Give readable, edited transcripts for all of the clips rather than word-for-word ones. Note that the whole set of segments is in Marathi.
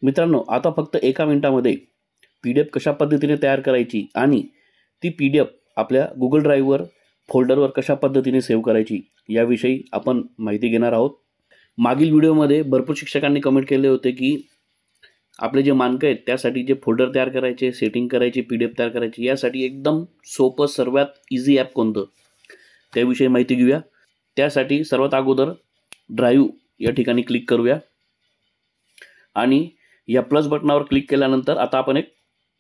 मित्रांनो, आता फक्त एका मिनिटामध्ये PDF कशा पद्धतीने तयार करायची आणि ती PDF आपल्या गुगल ड्राईव्हवर फोल्डरवर कशा पद्धतीने सेव्ह करायची याविषयी आपण माहिती घेणार आहोत। मागील व्हिडिओमध्ये भरपूर शिक्षकांनी कमेंट केले होते की आपले जे मानक आहेत त्यासाठी जे फोल्डर तयार करायचे, सेटिंग करायची, PDF तयार करायची, यासाठी एकदम सोपं सर्वात इझी ॲप कोणतं त्याविषयी माहिती घेऊया। त्यासाठी सर्वात अगोदर ड्राईव्ह या ठिकाणी क्लिक करूया आणि या प्लस बटनावर क्लिक केल्यानंतर आता आपण एक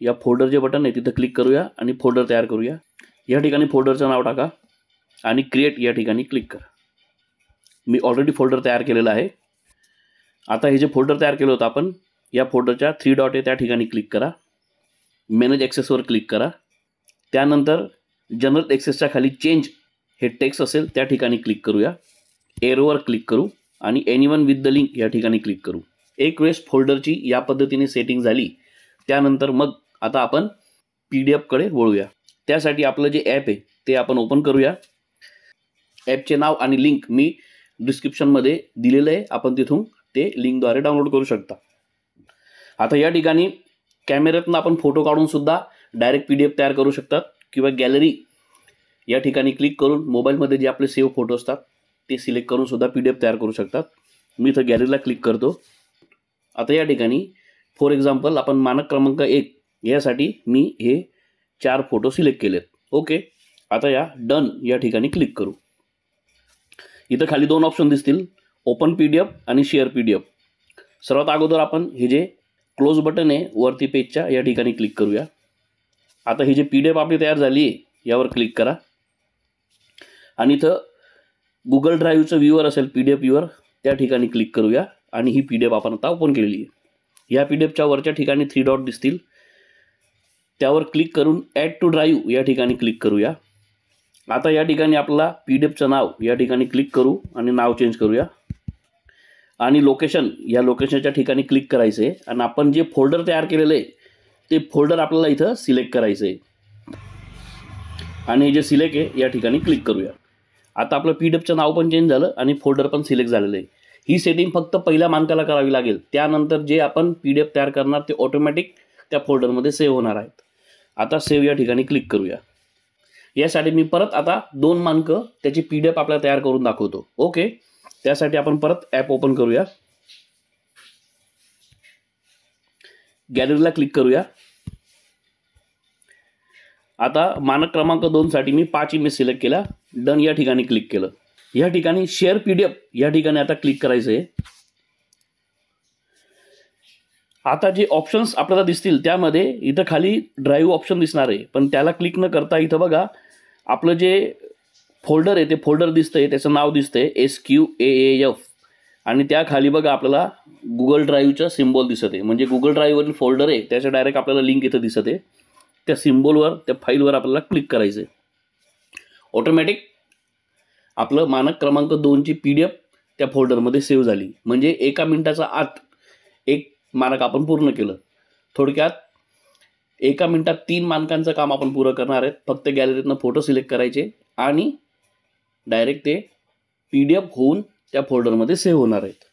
या फोल्डर जे बटन आहे तिथे क्लिक करूया आणि फोल्डर तयार करूया। या ठिकाणी फोल्डरचं नाव टाका आणि क्रिएट या ठिकाणी क्लिक करा। मी ऑलरेडी फोल्डर तयार केलेला आहे। आता हे जे फोल्डर तयार केलं होतं आपण, या फोल्डरच्या 3 डॉट आहे त्या ठिकाणी क्लिक करा, मॅनेज ॲक्सेसवर क्लिक करा, त्यानंतर जनरल ॲक्सेसच्या खाली चेंज हे टेक्स्ट असेल त्या ठिकाणी क्लिक करूया, एरोवर क्लिक करू आणि एनीवन विथ द लिंक या ठिकाणी क्लिक करू। एक वेळेस फोल्डरची या पद्धतीने सेटिंग झाली त्यानंतर मग आता आपण PDF कडे वळूया। त्यासाठी आपलं जे ॲप आहे ते आपण ओपन करूया। ॲपचे नाव आणि लिंक मी डिस्क्रिप्शनमध्ये दिलेलं आहे, आपण तिथून ते लिंकद्वारे डाउनलोड करू शकता। आता या ठिकाणी कॅमेऱ्यातून आपण फोटो काढून सुद्धा डायरेक्ट PDF तयार करू शकतात किंवा गॅलरी या ठिकाणी क्लिक करून मोबाईलमध्ये जे आपले सेव्ह फोटो असतात ते सिलेक्ट करून सुद्धा PDF तयार करू शकतात। मी इथं गॅलरीला क्लिक करतो। आता या ठिकाणी फॉर एक्झाम्पल आपण मानक क्रमांक 1 यासाठी मी हे 4 फोटो सिलेक्ट केलेत। ओके, आता या डन या ठिकाणी क्लिक करू। इथं खाली 2 ऑप्शन दिसतील, ओपन PDF आणि शेअर PDF। सर्वात अगोदर आपण हे जे क्लोज बटन आहे वरती पेजच्या या ठिकाणी क्लिक करूया। आता ही जी PDF आपली तयार झाली आहे यावर क्लिक करा आणि इथं गुगल ड्राईव्हचं व्ह्यूवर असेल PDF व्ह्यूवर त्या ठिकाणी क्लिक करूया आणि ही PDF आपण आता ओपन केलेली आहे। या PDFच्या वरच्या ठिकाणी 3 डॉट दिसतील, त्यावर क्लिक करून ॲड टू ड्राईव्ह या ठिकाणी क्लिक करूया। आता या ठिकाणी आपला PDFचं नाव या ठिकाणी क्लिक करू आणि नाव चेंज करूया आणि लोकेशन या लोकेशनच्या ठिकाणी क्लिक करायचं आहे आणि आपण जे फोल्डर तयार केलेलं आहे ते फोल्डर आपल्याला इथं सिलेक्ट करायचं आहे आणि जे सिलेक्ट आहे या ठिकाणी क्लिक करूया। आता आपलं PDFचं नाव पण चेंज झालं आणि फोल्डर पण सिलेक्ट झालेलं आहे। ही सेटिंग फक्त पहिल्या मानकाला करावी लागेल, त्यानंतर जे आपण PDF तयार करणार ते ऑटोमॅटिक त्या फोल्डरमध्ये सेव्ह होणार आहेत। आता सेव्ह या ठिकाणी क्लिक करूया। यासाठी मी परत आता 2 मानक त्याची PDF आपल्याला तयार करून दाखवतो। ओके, त्यासाठी आपण परत ॲप ओपन करूया, गॅलरीला क्लिक करूया। आता मानक क्रमांक 2 साठी मी 5 इमेज सिलेक्ट केला, डन या ठिकाणी क्लिक केलं। या ठिकाणी शेअर PDF या ठिकाणी आता क्लिक करायचं आहे। आता जे ऑप्शन्स आपल्याला दिसतील त्यामध्ये इथं खाली ड्राईव्ह ऑप्शन दिसणार आहे, पण त्याला क्लिक न करता इथं बघा आपलं जे फोल्डर आहे ते फोल्डर दिसतंय, त्याचं नाव दिसतंय SQAAF आणि त्या खाली बघा आपल्याला गुगल ड्राईव्हचं सिम्बॉल दिसत आहे, म्हणजे गुगल ड्राईव्हवरील फोल्डर आहे त्याचं डायरेक्ट आपल्याला लिंक इथं दिसत आहे। त्या सिम्बॉलवर त्या फाईलवर आपल्याला क्लिक करायचं आहे। ऑटोमॅटिक आपलं मानक क्रमांक 2 ची PDF त्या फोल्डरमध्ये सेव्ह झाली, म्हणजे एका मिनिटाच्या आत एक मानक आपण पूर्ण केलं। थोडक्यात एका मिनिटात 3 मानकांचं काम आपण पूर्ण करणार आहेत। फक्त गॅलरीतनं फोटो सिलेक्ट करायचे आणि डायरेक्ट ते PDF होऊन त्या फोल्डरमध्ये सेव्ह होणार आहेत।